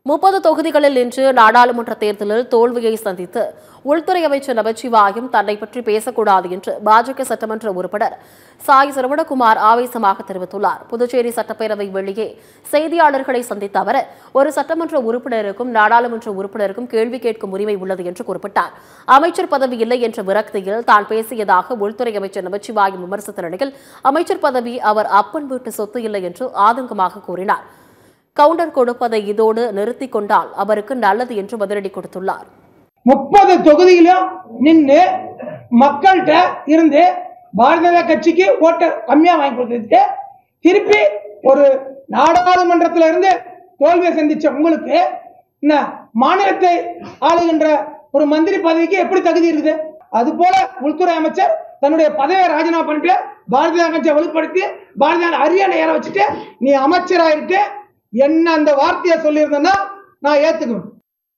30 தொகுதிகளில் இன்று நாடாளுமன்ற தேர்தலில் தோல்வியை சந்தித்து உள்துறை அமைச்சர் நமச்சிவாயம் தன்னை பற்றி பேசக்கூடாது என்று பாஜக சட்டமன்ற உறுப்பினர் சாய் சரவணகுமார் ஆவேசமாக தெரிவித்துள்ளார். புதுச்சேரி சட்டப்பேரவை வெளியே செய்தியாளர்களை சந்தித்த அவர், ஒரு சட்டமன்ற உறுப்பினருக்கும் நாடாளுமன்ற உறுப்பினருக்கும் கேள்வி கேட்கும் உரிமை உள்ளது என்று குறிப்பிட்டார். அமைச்சர் பதவி இல்லை என்ற விரக்தியில் தான் பேசியதாக உள்துறை அமைச்சர் நமச்சிவாயம் விமர்சித்த நிலையில், அமைச்சர் பதவி அவர் அப்பன் வீட்டு சொத்து இல்லை என்று ஆதங்கமாக கூறினார். கவுண்டர் கொடுப்பதை இதோடு நிறுத்திக் கொண்டால் அவருக்கு நல்லது என்று பதிலடி கொடுத்துள்ளார். 30 தொகுதியிலும் நின்று மக்கள்கிட்ட இருந்து பாரதிய கட்சிக்கு ஓட்டு கம்மியா வாங்கி கொடுத்துட்டு திருப்பி ஒரு நாடாளுமன்றத்தில் இருந்து தோல்வியை சந்திச்ச உங்களுக்கு மாநிலத்தை ஆளுகின்ற ஒரு மந்திரி பதவிக்கு எப்படி தகுதி இருக்குது? அது போல உள்துறை அமைச்சர் தன்னுடைய பதவியை ராஜினாமா பண்ணிட்டு பாரதிய கட்சியை வலுப்படுத்தி பாரதிய அரியணை ஏற வச்சுட்டு நீ அமைச்சராயிட்டு என்ன அந்த வார்த்தையை சொல்லியிருந்தேன்னா நான் ஏத்துக்குவேன்.